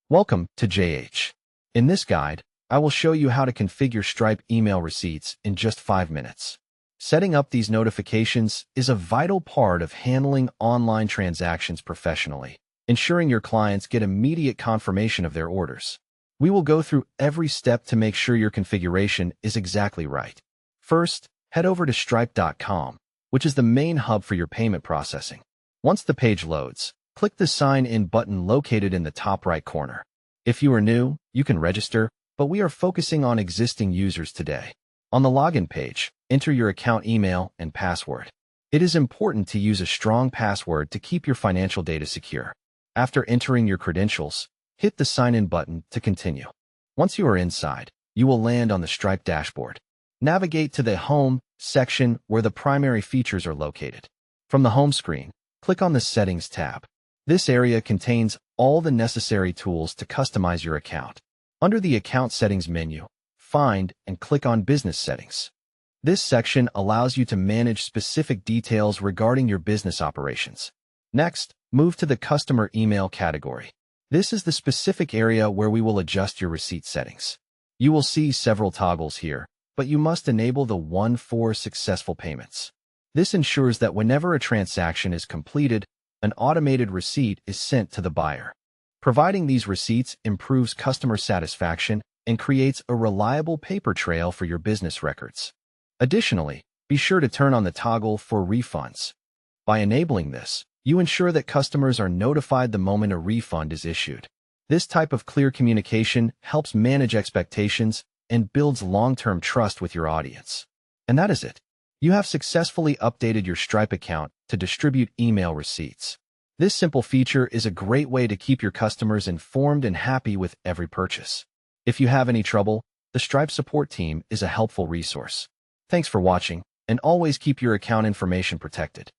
Welcome to JH. In this guide, I will show you how to configure Stripe email receipts in just 5 minutes. Setting up these notifications is a vital part of handling online transactions professionally, ensuring your clients get immediate confirmation of their orders. We will go through every step to make sure your configuration is exactly right. First, head over to stripe.com, which is the main hub for your payment processing. Once the page loads, click the Sign In button located in the top right corner. If you are new, you can register, but we are focusing on existing users today. On the login page, enter your account email and password. It is important to use a strong password to keep your financial data secure. After entering your credentials, hit the Sign In button to continue. Once you are inside, you will land on the Stripe dashboard. Navigate to the Home section where the primary features are located. From the home screen, click on the Settings tab. This area contains all the necessary tools to customize your account. Under the Account Settings menu, find and click on Business Settings. This section allows you to manage specific details regarding your business operations. Next, move to the Customer Email category. This is the specific area where we will adjust your receipt settings. You will see several toggles here, but you must enable the one for successful payments. This ensures that whenever a transaction is completed, an automated receipt is sent to the buyer. Providing these receipts improves customer satisfaction and creates a reliable paper trail for your business records. Additionally, be sure to turn on the toggle for refunds. By enabling this, you ensure that customers are notified the moment a refund is issued. This type of clear communication helps manage expectations and builds long-term trust with your audience. And that is it. You have successfully updated your Stripe account to distribute email receipts. This simple feature is a great way to keep your customers informed and happy with every purchase. If you have any trouble, the Stripe support team is a helpful resource. Thanks for watching, and always keep your account information protected.